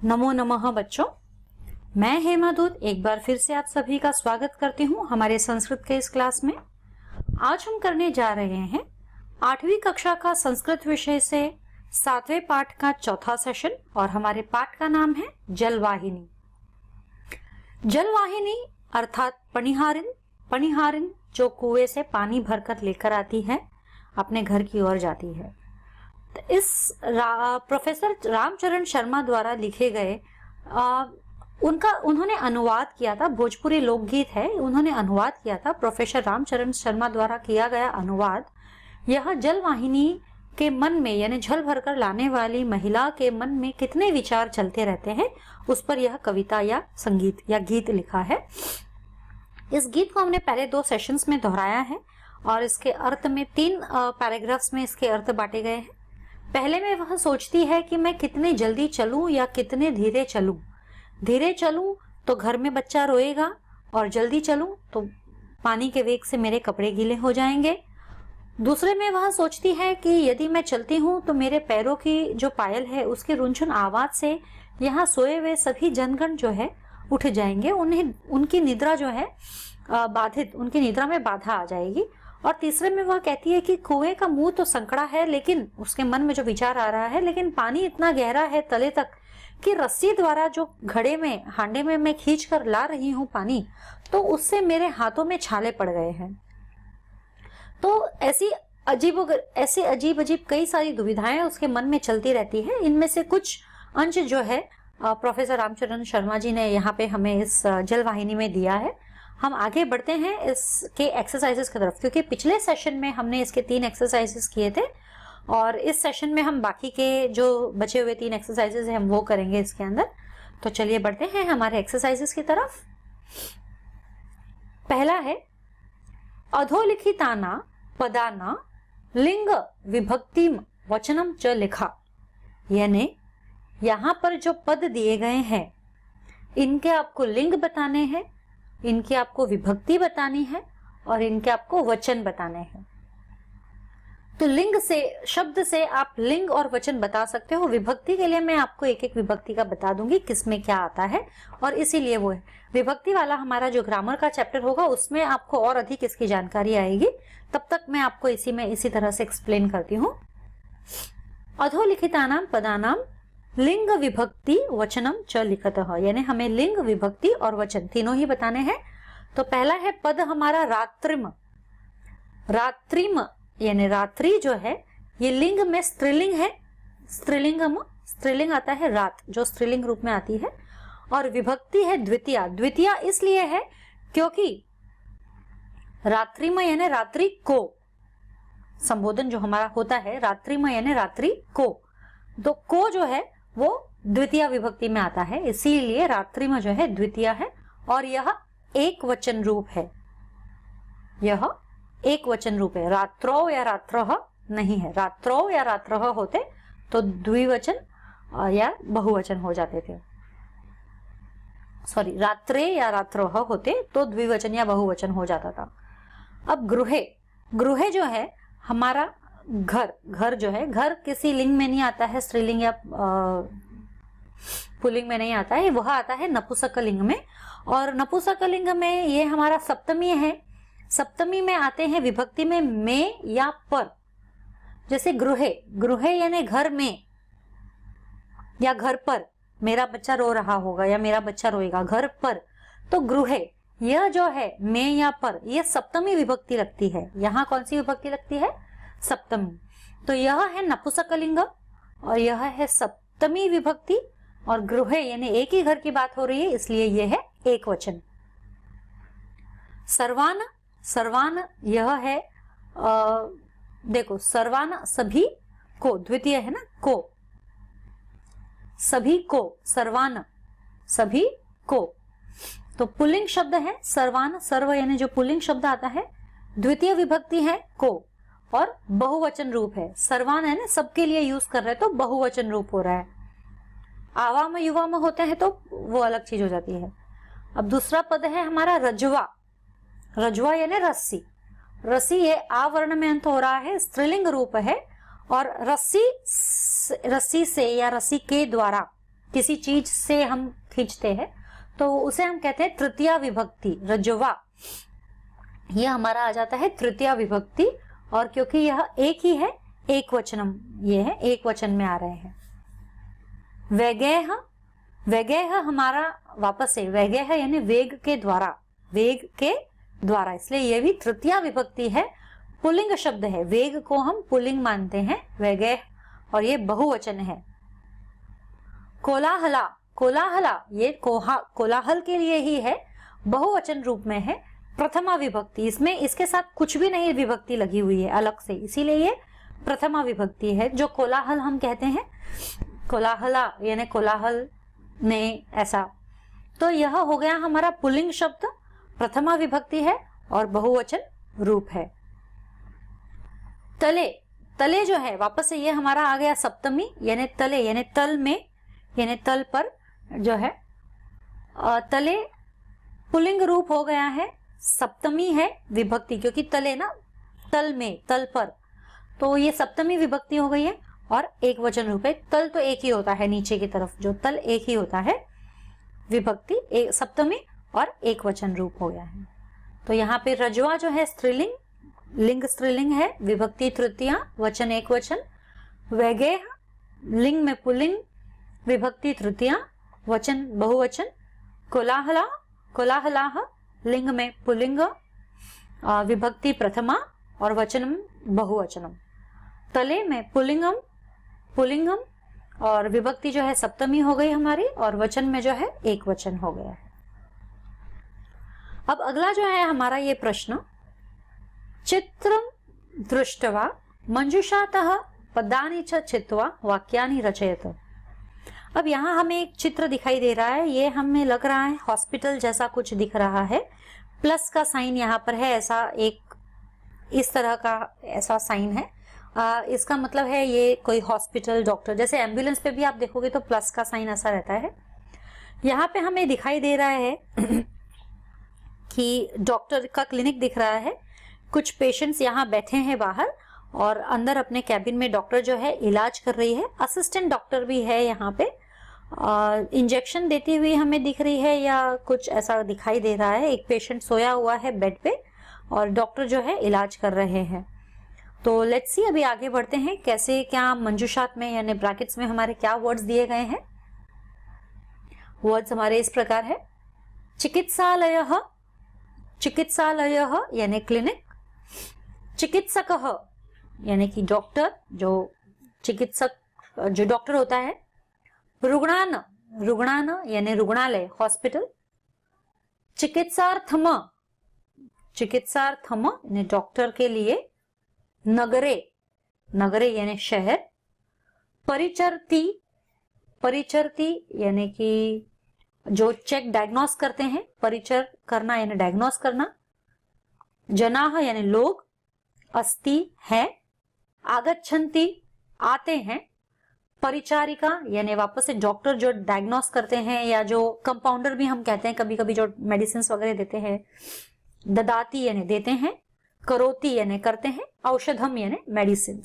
नमो नमः बच्चों, मैं हेमा दूत एक बार फिर से आप सभी का स्वागत करती हूँ हमारे संस्कृत के इस क्लास में। आज हम करने जा रहे हैं 8वीं कक्षा का संस्कृत विषय से 7वें पाठ का चौथा सेशन और हमारे पाठ का नाम है जलवाहिनी। जलवाहिनी अर्थात पनिहारिन, पनिहारिन जो कुएं से पानी भरकर लेकर आती है, अपने घर की ओर जाती है। इस प्रोफेसर रामचरण शर्मा द्वारा लिखे गए उन्होंने अनुवाद किया था, भोजपुरी लोकगीत है, उन्होंने अनुवाद किया था। प्रोफेसर रामचरण शर्मा द्वारा किया गया अनुवाद यह जलवाहिनी के मन में यानी जल भरकर लाने वाली महिला के मन में कितने विचार चलते रहते हैं उस पर यह कविता या संगीत या गीत लिखा है। इस गीत को हमने पहले 2 सेशंस में दोहराया है और इसके अर्थ में 3 पैराग्राफ्स में इसके अर्थ बांटे गए हैं। पहले में वह सोचती है कि मैं कितने जल्दी चलूं या कितने धीरे चलूं। धीरे चलूं तो घर में बच्चा रोएगा और जल्दी चलूं तो पानी के वेग से मेरे कपड़े गीले हो जाएंगे। दूसरे में वह सोचती है कि यदि मैं चलती हूं तो मेरे पैरों की जो पायल है उसके रुनझुन आवाज से यहाँ सोए हुए सभी जनगण जो है उठ जाएंगे, उनकी निद्रा जो है बाधित, उनकी निद्रा में बाधा आ जाएगी। और तीसरे में वह कहती है कि कुएं का मुंह तो संकड़ा है, लेकिन उसके मन में जो विचार आ रहा है, लेकिन पानी इतना गहरा है तले तक कि रस्सी द्वारा जो घड़े में हांडे में मैं खींच कर ला रही हूँ पानी, तो उससे मेरे हाथों में छाले पड़ गए हैं। तो ऐसी अजीब अजीब कई सारी दुविधाएं उसके मन में चलती रहती है। इनमें से कुछ अंश जो है प्रोफेसर रामचरण शर्मा जी ने यहाँ पे हमें इस जलवाहिनी में दिया है। हम आगे बढ़ते हैं इसके एक्सरसाइजेस की तरफ, क्योंकि पिछले सेशन में हमने इसके 3 एक्सरसाइजेस किए थे और इस सेशन में हम बाकी के जो बचे हुए 3 एक्सरसाइजेस हैं हम वो करेंगे इसके अंदर। तो चलिए बढ़ते हैं हमारे एक्सरसाइजेस की तरफ। पहला है अधोलिखिताना पदाना लिंग विभक्तिम वचनम च लिखा, यानी यहाँ पर जो पद दिए गए हैं इनके आपको लिंग बताने हैं, इनकी आपको विभक्ति बतानी है और इनके आपको वचन बताने हैं। तो लिंग से, शब्द से आप लिंग और वचन बता सकते हो। विभक्ति के लिए मैं आपको एक एक विभक्ति का बता दूंगी किसमें क्या आता है, और इसीलिए वो है विभक्ति वाला हमारा जो ग्रामर का चैप्टर होगा उसमें आपको और अधिक इसकी जानकारी आएगी। तब तक मैं आपको इसी तरह से एक्सप्लेन करती हूँ। अधोलिखितानाम पदानाम लिंग विभक्ति वचनम च लिखतः, यानी हमें लिंग विभक्ति और वचन तीनों ही बताने हैं। तो पहला है पद हमारा रात्रिम। रात्रिम यानी रात्रि जो है ये लिंग में स्त्रीलिंग है। स्त्रीलिंग आता है रात, जो स्त्रीलिंग रूप में आती है। और विभक्ति है द्वितीया। द्वितीया इसलिए है क्योंकि रात्रिम यानी रात्रि को संबोधन जो हमारा होता है, रात्रिम यानी रात्रि को, तो को जो है वो द्वितीय विभक्ति में आता है, इसीलिए रात्रिम जो है द्वितीय है। और यह एक वचन रूप है, यह एक वचन रूप है। रात्रो या रात्रः नहीं है। रात्रो या रात्रः होते तो द्विवचन या बहुवचन हो जाते थे। सॉरी, रात्रे या रात्रः होते तो द्विवचन या बहुवचन हो जाता था। अब गृहे, गृहे जो है हमारा घर, घर जो है, घर किसी लिंग में नहीं आता है, स्त्रीलिंग या पुल्लिंग में नहीं आता है, वह आता है नपुंसकलिंग में। और नपुंसकलिंग में ये हमारा सप्तमी है। सप्तमी में आते हैं विभक्ति में या पर। जैसे गृहे, गृहे यानी घर में या घर पर, मेरा बच्चा रो रहा होगा या मेरा बच्चा रोएगा, घर पर, तो गृहे यह जो है में या पर, यह सप्तमी विभक्ति लगती है। यहाँ कौन सी विभक्ति लगती है? सप्तमी। तो यह है नपुंसकलिंग और यह है सप्तमी विभक्ति। और गृहे यानी एक ही घर की बात हो रही है, इसलिए यह है एक वचन। सर्वान, सर्वान यह है देखो, सर्वान सभी को, द्वितीय है ना, को, सभी को, सर्वान सभी को, तो पुल्लिंग शब्द है सर्वान। सर्व यानी जो पुल्लिंग शब्द आता है, द्वितीय विभक्ति है को और बहुवचन रूप है। सर्वान है ना, सबके लिए यूज कर रहे हैं तो बहुवचन रूप हो रहा है। आवाम युवाम होते हैं तो वो अलग चीज हो जाती है। अब दूसरा पद है हमारा रजवा। रजवा यानी रस्सी। रस्सी ये आ वर्ण में अंत हो रहा है, स्त्रीलिंग रूप है। और रस्सी से या रस्सी के द्वारा किसी चीज से हम खींचते हैं तो उसे हम कहते हैं तृतीया विभक्ति, रज्वा। यह हमारा आ जाता है तृतीया विभक्ति, और क्योंकि यह एक ही है, एक वचनम, ये है एक वचन में आ रहे हैं। वैगेह, वैगेह हमारा वापस है वैगेह यानी वेग के द्वारा, वेग के द्वारा, इसलिए यह भी तृतीया विभक्ति है, पुल्लिंग शब्द है। वेग को हम पुल्लिंग मानते हैं वैगेह, और ये बहुवचन है। कोलाहला, कोलाहला ये कोलाहल के लिए ही है, बहुवचन रूप में है, प्रथमा विभक्ति। इसमें इसके साथ कुछ भी नहीं विभक्ति लगी हुई है अलग से, इसीलिए ये प्रथमा विभक्ति है। जो कोलाहल हम कहते हैं, कोलाहला यानी कोलाहल ने ऐसा, तो यह हो गया हमारा पुल्लिंग शब्द, प्रथमा विभक्ति है और बहुवचन रूप है। तले, तले जो है वापस से ये हमारा आ गया सप्तमी, यानी तले यानी तल में, यानी तल पर जो है, तले पुल्लिंग रूप हो गया है, सप्तमी है विभक्ति, क्योंकि तले ना तल में, तल पर, तो ये सप्तमी विभक्ति हो गई है और एक वचन रूप है। तल तो एक ही होता है, नीचे की तरफ जो तल एक ही होता है, विभक्ति एक सप्तमी और एक वचन रूप हो गया है। तो यहाँ पे रजवा जो है स्त्रीलिंग, लिंग स्त्रीलिंग है, विभक्ति तृतीया, वचन एक वचन। वैगेह लिंग में पुल्लिंग, विभक्ति तृतीया, वचन बहुवचन। कोलाहला, कोलाहलाह लिंग में पुल्लिंग, विभक्ति प्रथमा और वचनम बहुवचनम। तले में पुल्लिंगम, पुल्लिंगम और विभक्ति जो है सप्तमी हो गई हमारी, और वचन में जो है एक वचन हो गया है। अब अगला जो है हमारा ये प्रश्न, चित्रम दृष्टवा मंजुषातः पदानि च चित्वा वाक्यानि रचयत। अब यहाँ हमें एक चित्र दिखाई दे रहा है, ये हमें लग रहा है हॉस्पिटल जैसा कुछ दिख रहा है, प्लस का साइन यहाँ पर है, ऐसा एक इस तरह का ऐसा साइन है। इसका मतलब है ये कोई हॉस्पिटल, डॉक्टर, जैसे एम्बुलेंस पे भी आप देखोगे तो प्लस का साइन ऐसा रहता है। यहाँ पे हमें दिखाई दे रहा है कि डॉक्टर का क्लिनिक दिख रहा है, कुछ पेशेंट्स यहाँ बैठे हैं बाहर, और अंदर अपने कैबिन में डॉक्टर जो है इलाज कर रही है, असिस्टेंट डॉक्टर भी है यहाँ पे, इंजेक्शन देती हुई हमें दिख रही है या कुछ ऐसा दिखाई दे रहा है। एक पेशेंट सोया हुआ है बेड पे और डॉक्टर जो है इलाज कर रहे हैं। तो लेट्स सी, अभी आगे बढ़ते हैं कैसे, क्या मंजूषात में यानी ब्रैकेट्स में हमारे क्या वर्ड्स दिए गए हैं। वर्ड्स हमारे इस प्रकार है, चिकित्सालयः, चिकित्सालयः यानी क्लिनिक, चिकित्सकः यानी कि डॉक्टर, जो चिकित्सक जो डॉक्टर होता है, रुग्णान, रुग्णान यानी रुग्णालय, हॉस्पिटल, चिकित्सार्थम, चिकित्सार्थम यानी डॉक्टर के लिए, नगरे, नगरे यानी शहर, परिचरती, परिचरती यानी कि जो चेक डायग्नोस करते हैं, परिचर करना यानी डायग्नोस करना, जनाह यानी लोग, अस्ति है, आगच्छन्ति आते हैं, परिचारिका यानी वापस से डॉक्टर जो डायग्नोस करते हैं, या जो कंपाउंडर भी हम कहते हैं कभी कभी, जो मेडिसिन वगैरह देते हैं, ददाती यानी देते हैं, करोति यानी करते हैं, औषधम यानी मेडिसिन।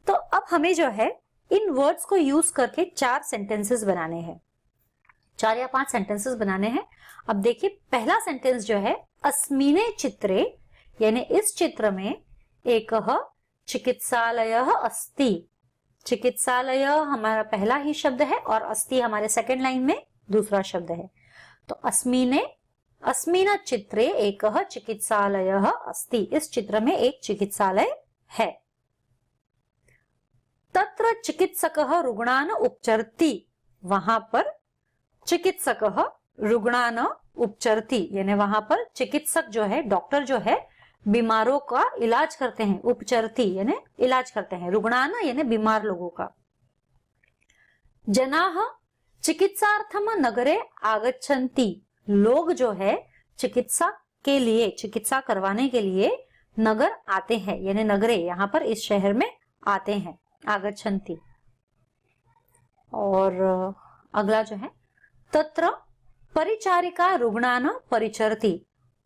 तो अब हमें जो है इन वर्ड्स को यूज करके 4 सेंटेंसेस बनाने हैं, 4 या 5 सेंटेंसेस बनाने हैं। अब देखिए पहला सेंटेंस जो है, अस्मिने चित्रे यानी इस चित्र में, एकः चिकित्सालयः अस्ति, चिकित्सालय हमारा पहला ही शब्द है और अस्ति हमारे सेकंड लाइन में दूसरा शब्द है। तो अस्मिने, अस्मिन चित्रे एकः चिकित्सालयः अस्ति, इस चित्र में एक चिकित्सालय है। तत्र चिकित्सकः रुग्णान् उपचरति, वहां पर चिकित्सकः रुग्णान् उपचरति यानी वहां पर चिकित्सक जो है, डॉक्टर जो है, बीमारों का इलाज करते हैं, उपचरति यानी इलाज करते हैं, रुग्णान यानी बीमार लोगों का। जनाः चिकित्सार्थम नगरे आगच्छन्ति, लोग जो है चिकित्सा के लिए, चिकित्सा करवाने के लिए नगर आते हैं, यानी नगरे यहाँ पर इस शहर में आते हैं, आगच्छन्ति। और अगला जो है, तत्र परिचारिका रुग्णान परिचरति,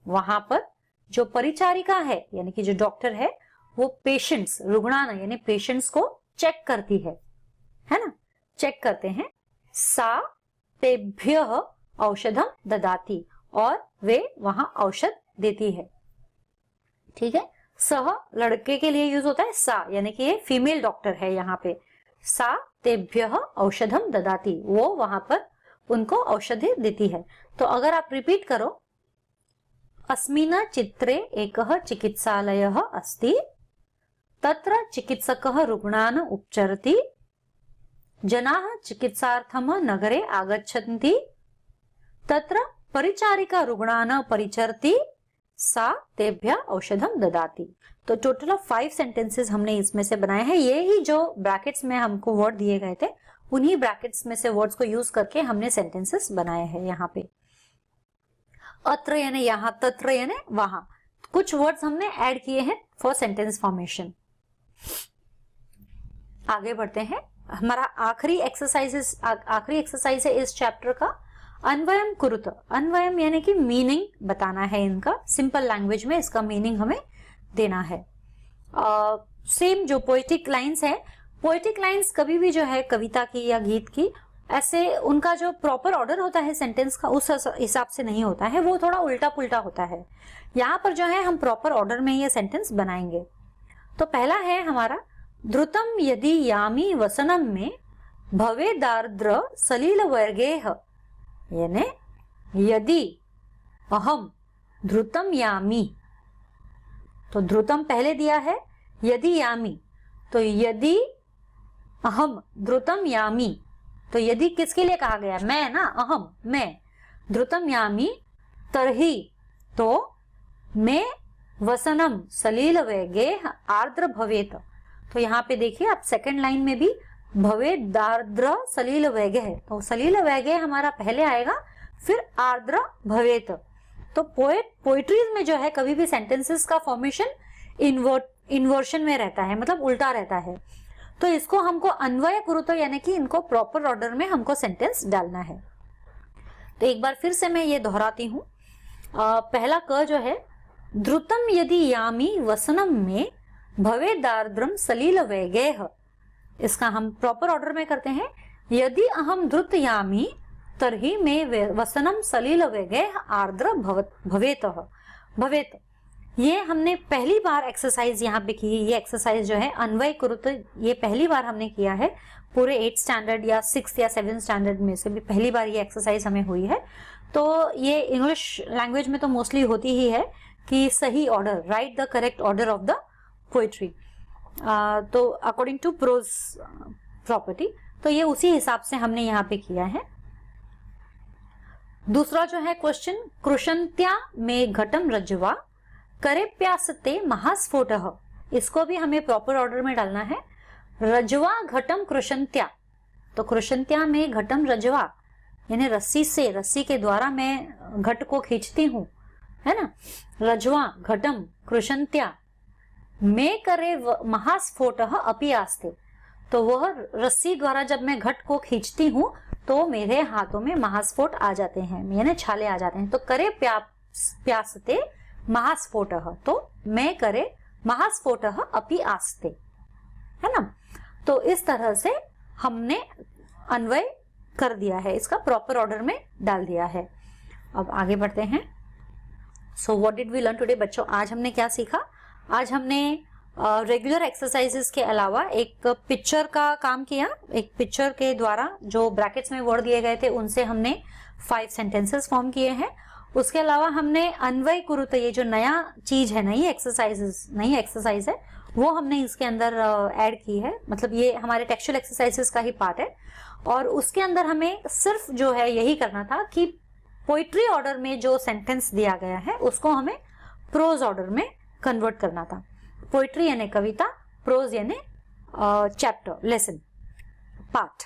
वहां पर जो परिचारिका है यानी कि जो डॉक्टर है, वो पेशेंट्स, रुग्णान यानी पेशेंट्स को चेक करती है ना, चेक करते हैं। सा तेभ्यः औषधम ददाति, और वे वहां औषध देती है। ठीक है, सह लड़के के लिए यूज होता है, सा यानी कि ये फीमेल डॉक्टर है यहाँ पे। सा तेभ्यः औषधम ददाति, वो वहां पर उनको औषधि देती है। तो अगर आप रिपीट करो, अस्मिन् चित्रे एकः चिकित्सालयः अस्ति, तत्र चिकित्सकः रुग्णान् उपचरति, जनाः चिकित्सार्थं नगरे आगच्छन्ति, तत्र परिचारिका रुग्णान् परिचरति, सा तेभ्यः औषधम ददाति। तो टोटल ऑफ 5 सेंटेंसेस हमने इसमें से बनाए हैं। ये ही जो ब्रैकेट्स में हमको वर्ड दिए गए थे, उन्हीं ब्रैकेट्स में से वर्ड्स को यूज करके हमने सेंटेंसेस बनाए हैं। यहाँ पे अत्र यानी यहाँ, तत्र यानी वहां, कुछ वर्ड्स हमने ऐड किए हैं फॉर सेंटेंस फॉर्मेशन। आगे बढ़ते हैं। हमारा आखिरी एक्सरसाइज है इस चैप्टर का, अन्वयम कुरुत। अन्वयम यानी कि मीनिंग बताना है इनका, सिंपल लैंग्वेज में इसका मीनिंग हमें देना है। सेम जो पोएटिक लाइंस है, पोएटिक लाइंस कभी भी जो है कविता की या गीत की, ऐसे उनका जो प्रॉपर ऑर्डर होता है सेंटेंस का उस हिसाब से नहीं होता है, वो थोड़ा उल्टा पुल्टा होता है। यहाँ पर जो है हम प्रॉपर ऑर्डर में ये सेंटेंस बनाएंगे। तो पहला है हमारा, ध्रुतम यदि यामी वसनम में भवे दार्द्र सलील वर्गेह, यानी यदि अहम ध्रुतम यामी, तो ध्रुतम पहले दिया है, यदि यामी, तो यदि अहम ध्रुतम यामी, तो यदि किसके लिए कहा गया, मैं ना, अहम मैं, ध्रुतम यामी तरही, तो मैं वसनम सलील वेगे आर्द्र भवेत। तो यहाँ पे देखिए आप सेकंड लाइन में भी भवे दार्द्र सलील वेगे है, तो सलील वेगे हमारा पहले आएगा, फिर आर्द्र भवेत। तो पोएट्रीज में जो है कभी भी सेंटेंसेस का फॉर्मेशन इन्वर्शन में रहता है, मतलब उल्टा रहता है। तो इसको हमको अन्वय कुरुतो यानी कि इनको प्रॉपर ऑर्डर में हमको सेंटेंस डालना है। तो एक बार फिर से मैं ये दोहराती हूँ। पहला क जो है, ध्रुतम यदि यामी वसनम में भवे दार्द्रम सलील वेगेह, इसका हम प्रॉपर ऑर्डर में करते हैं। यदि अहम ध्रुत यामी तरही में वसनम सलील वेगेह आर्द्र भवेत। ये हमने पहली बार एक्सरसाइज यहाँ पे की। ये एक्सरसाइज जो है अन्वय कुरुत, ये पहली बार हमने किया है पूरे 8th स्टैंडर्ड या 6th या 7th स्टैंडर्ड में से भी पहली बार ये एक्सरसाइज हमें हुई है। तो ये इंग्लिश लैंग्वेज में तो मोस्टली होती ही है कि सही order, right the correct order of the poetry, तो अकॉर्डिंग टू प्रोज प्रॉपर्टी। तो ये उसी हिसाब से हमने यहाँ पे किया है। दूसरा जो है क्वेश्चन, कृशंत्या में घटम रज्वा करे प्यासते महास्फोटः, इसको भी हमें प्रॉपर ऑर्डर में डालना है। रज्वा घटम कृशंत्या, तो कृशंत्या में घटम रज्वा यानी रस्सी के द्वारा मैं घट को खींचती हूँ, है ना। रज्वा घटम कृशंत्या में करे महास्फोटः अपि आस्ते, तो वह रस्सी द्वारा जब मैं घट को खींचती हूँ तो मेरे हाथों में महास्फोट आ जाते हैं, यानी छाले आ जाते हैं। तो करे प्यासते महास्फोटः, तो मैं करे महास्फोटः अपि आस्ते, है ना। तो इस तरह से हमने अन्वय कर दिया है, इसका प्रॉपर ऑर्डर में डाल दिया है। अब आगे बढ़ते हैं। So what did we learn today बच्चों, आज हमने क्या सीखा। आज हमने रेगुलर एक्सरसाइजेस के अलावा एक पिक्चर का काम किया। एक पिक्चर के द्वारा जो ब्रैकेट्स में वर्ड दिए गए थे उनसे हमने 5 सेंटेंसेस फॉर्म किए हैं। उसके अलावा हमने अन्वय कुरुत, ये जो नया चीज है, नई एक्सरसाइज है, वो हमने इसके अंदर ऐड की है। मतलब ये हमारे टेक्सचुअल एक्सरसाइजेस का ही पार्ट है। और उसके अंदर हमें सिर्फ जो है यही करना था कि पोइट्री ऑर्डर में जो सेंटेंस दिया गया है उसको हमें प्रोज ऑर्डर में कन्वर्ट करना था। पोइट्री यानी कविता, प्रोज यानी चैप्टर, लेसन, पाठ।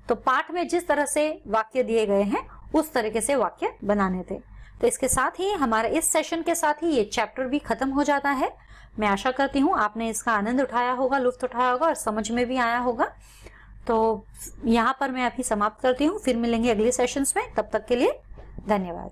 तो पाठ में जिस तरह से वाक्य दिए गए हैं उस तरीके से वाक्य बनाने थे। तो इसके साथ ही हमारे इस सेशन के साथ ही ये चैप्टर भी खत्म हो जाता है। मैं आशा करती हूँ आपने इसका आनंद उठाया होगा, लुत्फ उठाया होगा और समझ में भी आया होगा। तो यहाँ पर मैं अभी समाप्त करती हूँ, फिर मिलेंगे अगले सेशंस में। तब तक के लिए धन्यवाद।